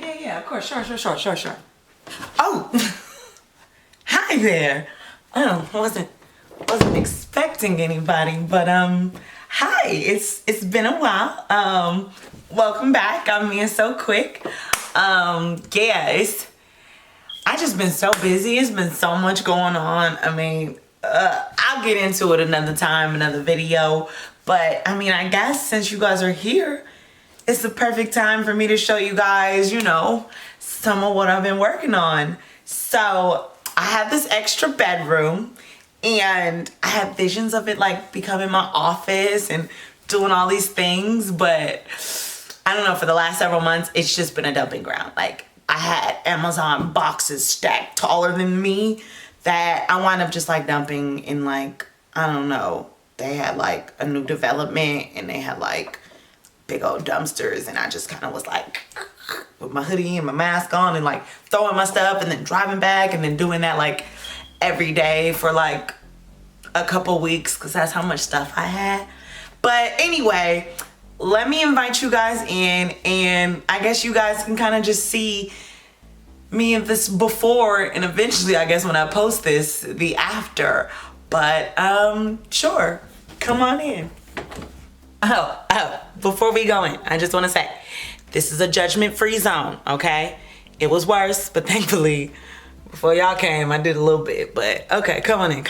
Yeah, of course. Sure. Oh, hi there. Wasn't expecting anybody, but hi. It's been a while. Welcome back. I'm MeiaSoQuick. I just been so busy. It's been so much going on. I mean, I'll get into it another time, another video. But I mean, I guess since you guys are here, it's the perfect time for me to show you guys, you know, some of what I've been working on. So I have this extra bedroom and I have visions of it like becoming my office and doing all these things. But I don't know, for the last several months, it's just been a dumping ground. Like, I had Amazon boxes stacked taller than me that I wound up just like dumping in, like, I don't know. They had like a new development and they had like big old dumpsters, and I just kind of was like with my hoodie and my mask on and like throwing my stuff and then driving back and then doing that like every day for like a couple weeks because that's how much stuff I had. But anyway, let me invite you guys in, and I guess you guys can kind of just see me of this before, and eventually I guess when I post this, the after. But sure, come on in. Oh, before we go in, I just want to say, this is a judgment-free zone, okay? It was worse, but thankfully, before y'all came, I did a little bit. But okay, come on in.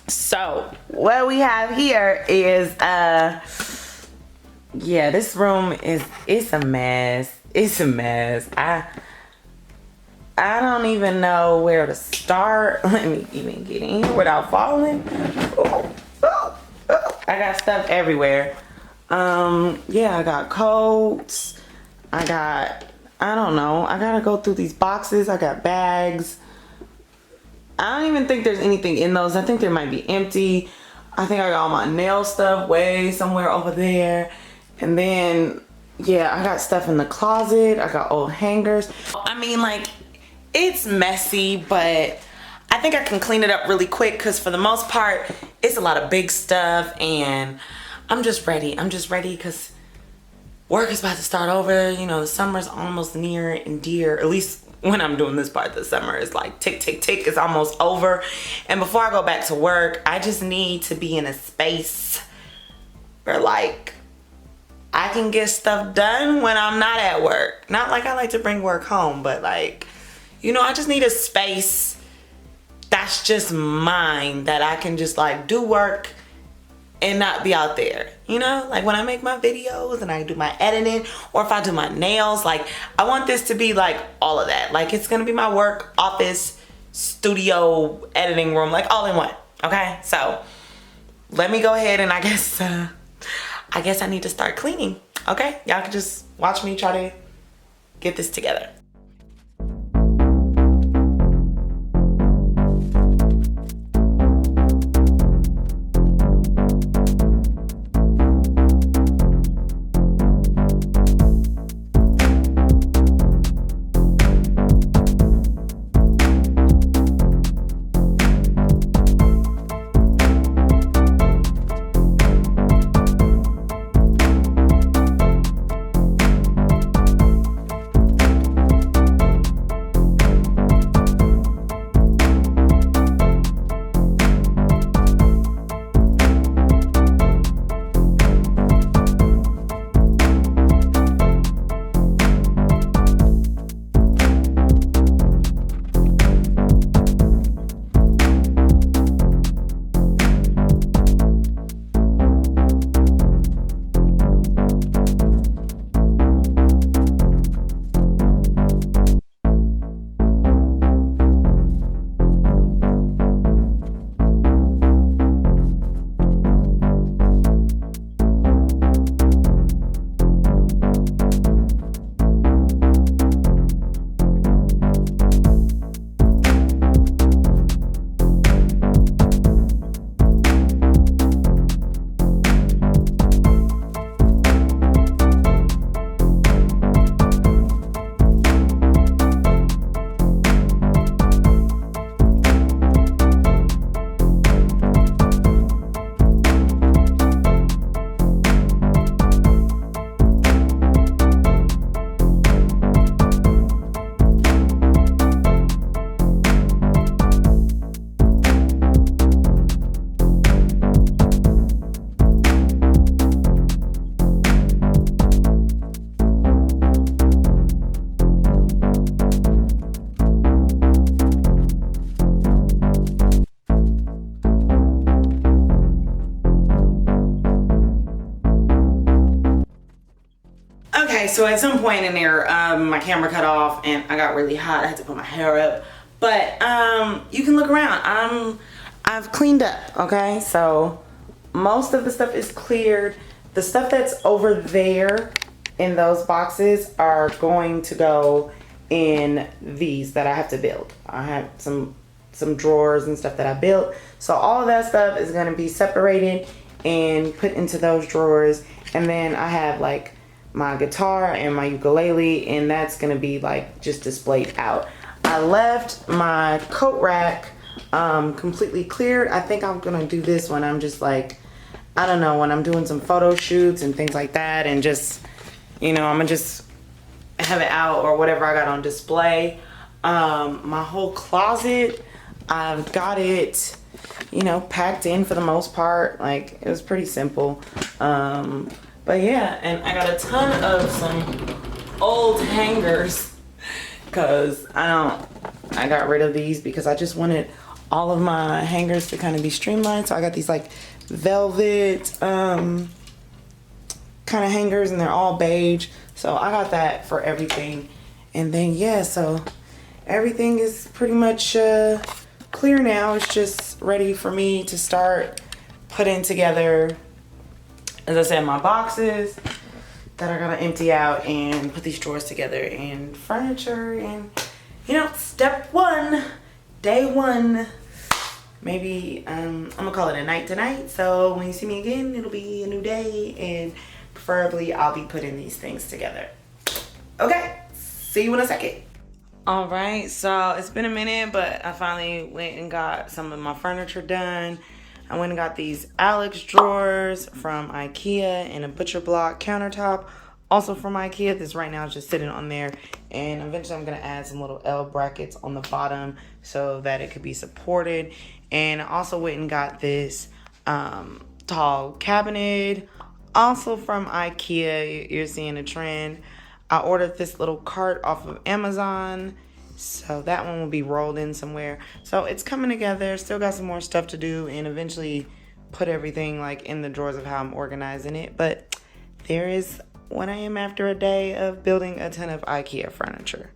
So, what we have here is, yeah, this room it's a mess. It's a mess. I don't even know where to start. Let me even get in here without falling. I got stuff everywhere. Yeah, I got coats. I don't know. I gotta go through these boxes. I got bags. I don't even think there's anything in those. I think they might be empty. I think I got all my nail stuff way somewhere over there. And then, yeah, I got stuff in the closet. I got old hangers. I mean, like, it's messy, but I think I can clean it up really quick because for the most part, it's a lot of big stuff, and I'm just ready. Because work is about to start over. You know, the summer's almost near and dear. At least when I'm doing this part, the summer is like tick, tick, tick. It's almost over. And before I go back to work, I just need to be in a space where, like, I can get stuff done when I'm not at work. Not like I like to bring work home, but like, you know, I just need a space that's just mine, that I can just like do work and not be out there. You know, like when I make my videos and I do my editing, or if I do my nails, like I want this to be like all of that. Like it's gonna be my work, office, studio, editing room, like all in one. Okay, so let me go ahead and I guess I need to start cleaning. Okay, y'all can just watch me try to get this together. so at some point in there, my camera cut off and I got really hot. I had to put my hair up. But you can look around. I've cleaned up, okay? So most of the stuff is cleared. The stuff that's over there in those boxes are going to go in these that I have to build. I have some drawers and stuff that I built. So all of that stuff is gonna be separated and put into those drawers. And then I have like my guitar and my ukulele, and that's gonna be like just displayed out. I left my coat rack completely cleared. I think I'm gonna do this when I'm just like, I don't know, when I'm doing some photo shoots and things like that, and just, you know, I'm gonna just have it out or whatever I got on display. My whole closet, I've got it, you know, packed in for the most part. Like, it was pretty simple. But yeah, and I got a ton of some old hangers because I got rid of these because I just wanted all of my hangers to kind of be streamlined. So I got these like velvet kind of hangers, and they're all beige. So I got that for everything. And then yeah, so everything is pretty much clear now. It's just ready for me to start putting together, as I said, my boxes that I gotta empty out and put these drawers together and furniture. And you know, step one, day one, maybe I'm gonna call it a night tonight. So when you see me again, it'll be a new day, and preferably I'll be putting these things together. Okay, see you in a second. All right, so it's been a minute, but I finally went and got some of my furniture done. I went and got these Alex drawers from IKEA and a butcher block countertop, also from IKEA. This right now is just sitting on there, and eventually I'm gonna add some little L brackets on the bottom so that it could be supported. And I also went and got this tall cabinet, also from IKEA. You're seeing a trend. I ordered this little cart off of Amazon, so that one will be rolled in somewhere. So it's coming together. Still got some more stuff to do, and eventually put everything like in the drawers of how I'm organizing it. But there is what I am after a day of building a ton of IKEA furniture.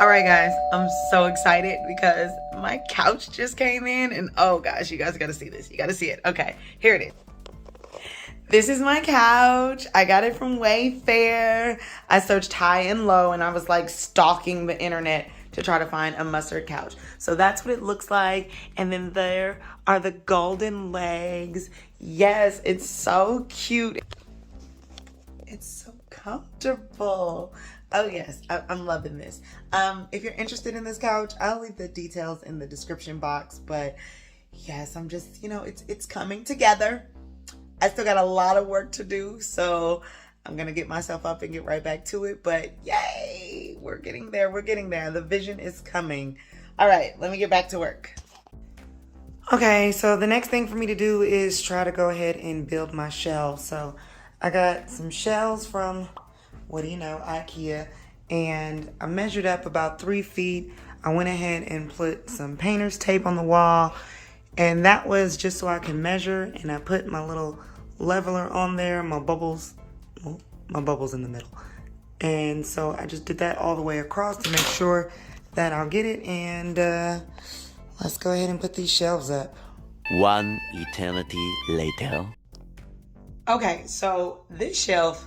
All right, guys, I'm so excited because my couch just came in, and oh gosh, you guys gotta see this. You gotta see it. Okay, here it is. This is my couch. I got it from Wayfair. I searched high and low, and I was like stalking the internet to try to find a mustard couch. So that's what it looks like. And then there are the golden legs. Yes, it's so cute. It's so comfortable. Oh yes, I'm loving this. If you're interested in this couch, I'll leave the details in the description box. But yes, I'm just, you know, it's coming together. I still got a lot of work to do, so I'm gonna get myself up and get right back to it. But yay, we're getting there. We're getting there. The vision is coming. All right, let me get back to work. Okay, so the next thing for me to do is try to go ahead and build my shelves. So I got some shelves from, what do you know, IKEA, and I measured up about 3 feet. I went ahead and put some painter's tape on the wall, and that was just so I can measure. And I put my little leveler on there, my bubbles in the middle. And so I just did that all the way across to make sure that I'll get it. And let's go ahead and put these shelves up. One eternity later. Okay, so this shelf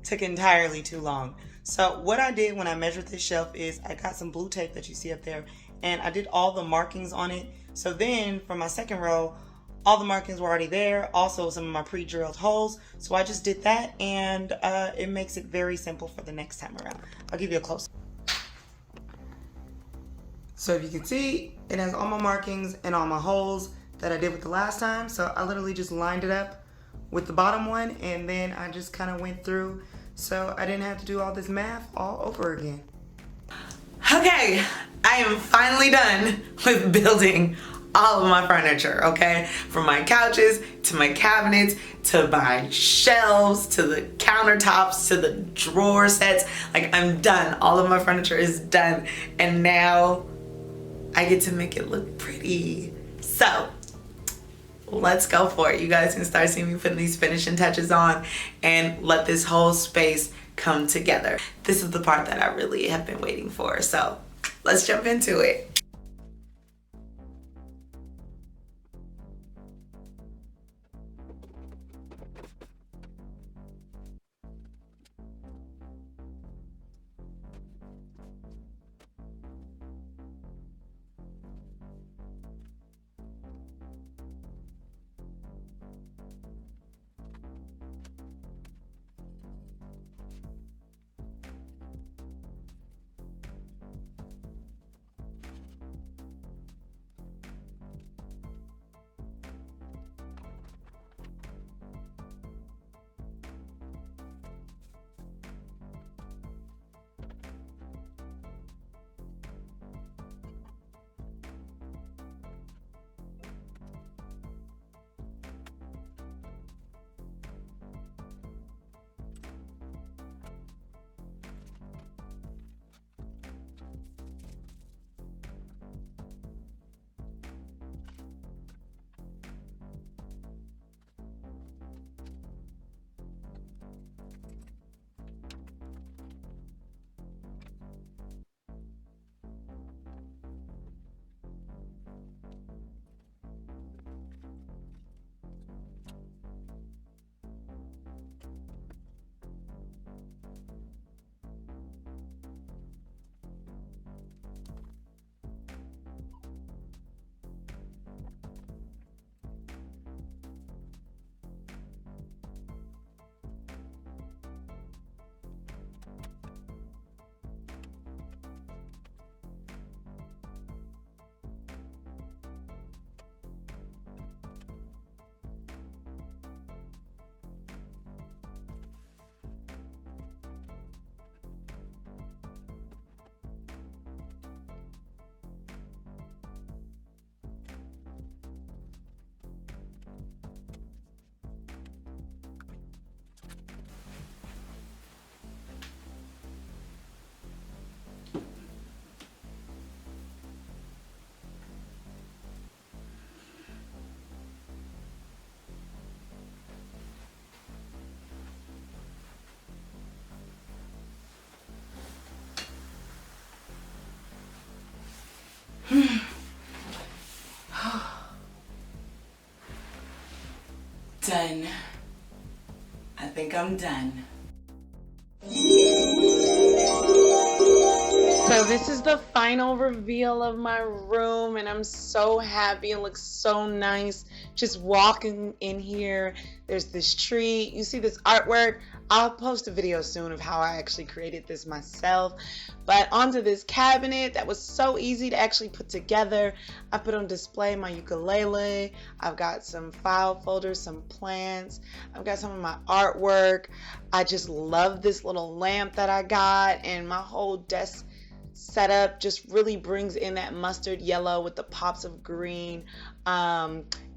took entirely too long. So what I did when I measured this shelf is I got some blue tape that you see up there, and I did all the markings on it. So then for my second row, all the markings were already there. Also some of my pre-drilled holes. So I just did that, and it makes it very simple for the next time around. I'll give you a close. So if you can see, it has all my markings and all my holes that I did with the last time. So I literally just lined it up with the bottom one, and then I just kind of went through, so I didn't have to do all this math all over again. Okay, I am finally done with building all of my furniture, okay? From my couches, to my cabinets, to my shelves, to the countertops, to the drawer sets. Like, I'm done. All of my furniture is done. And now I get to make it look pretty. So let's go for it. You guys can start seeing me putting these finishing touches on and let this whole space come together. This is the part that I really have been waiting for. So let's jump into it. Done. I think I'm done. So this is the final reveal of my room, and I'm so happy. It looks so nice just walking in here. There's this tree. You see this artwork? I'll post a video soon of how I actually created this myself. But onto this cabinet that was so easy to actually put together. I put on display my ukulele. I've got some file folders, some plants. I've got some of my artwork. I just love this little lamp that I got, and my whole desk setup just really brings in that mustard yellow with the pops of green.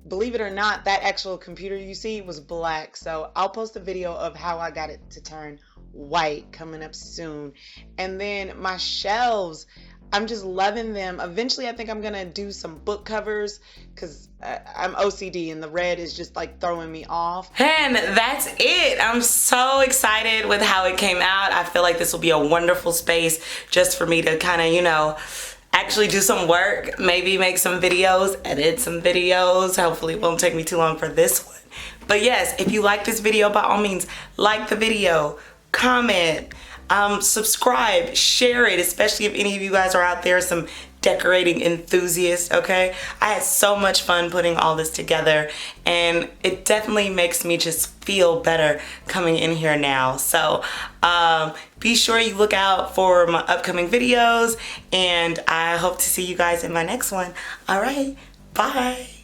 Believe it or not, that actual computer you see was black, so I'll post a video of how I got it to turn white coming up soon. And then my shelves, I'm just loving them. Eventually I think I'm gonna do some book covers because I'm OCD and the red is just like throwing me off. And that's it. I'm so excited with how it came out. I feel like this will be a wonderful space just for me to kind of, you know, actually do some work, maybe make some videos, edit some videos. Hopefully it won't take me too long for this one. But yes, if you like this video, by all means, like the video, comment, subscribe, share it, especially if any of you guys are out there, some decorating enthusiasts, okay? I had so much fun putting all this together, and it definitely makes me just feel better coming in here now. So be sure you look out for my upcoming videos, and I hope to see you guys in my next one. All right, bye.